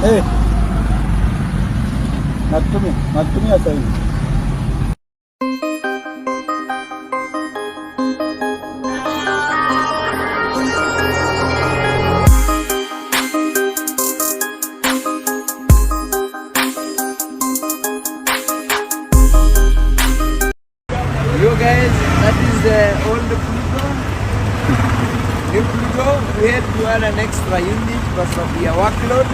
Eh. Natumia sasa hivi. Yo guys, that is the old Pluto. New Pluto, we had to add an extra unit because of the workload.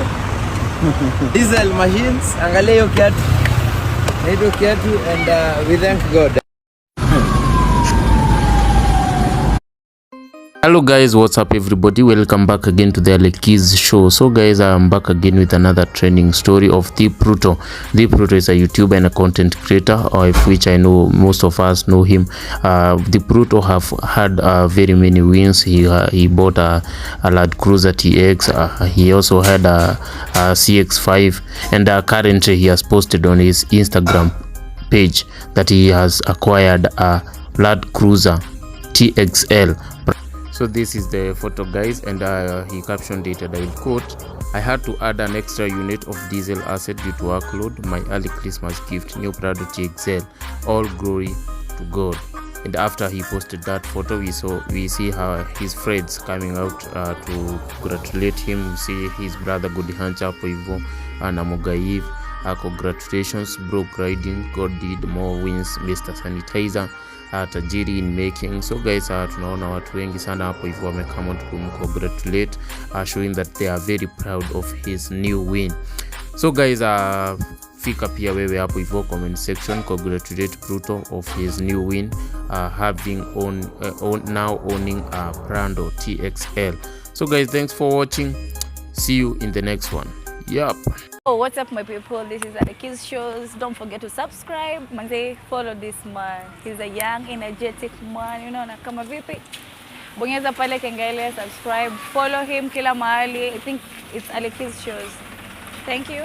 Diesel machines, angalia hiyo kiatu, and we thank God. Hello guys, what's up everybody? Welcome back again to the KEVO show. So guys, I'm back again with another trending story of THEEPLUTO. THEEPLUTO is a YouTuber and a content creator, of which I know most of us know him. THEEPLUTO have had very many wins. He bought a Land Cruiser TX. He also had a CX5, and currently he has posted on his Instagram page that he has acquired a Land Cruiser TXL. So this is the photo guys, and he captioned it, and I will quote, "I had to add an extra unit of diesel asset due to workload. My early Christmas gift, new PRADO TXL. All glory to God." And after he posted that photo, we see how his friends coming out to congratulate him. We see his brother Godihancha hapo hivyo na Mogaiv. Congratulations bro, riding, God did more wins, Mr. Sanitizer. Tajiri in making. So guys, tunaona watu wengi sana hapo hivyo wamekama kumcongratulate, showing that they are very proud of his new win. So guys, fika pia wewe hapo hivyo comment section, congratulate Pluto of his new win, having now owning a PRADO TXL. So guys, thanks for watching. See you in the next one. Yup. Oh, what's up my people? This is the KEVO shows. Don't forget to subscribe. Manze, follow this man. He's a young, energetic man. You know, na kama vipi. Bonyeza pale kengele, subscribe. Follow him kila mahali. I think it's KEVO shows. Thank you.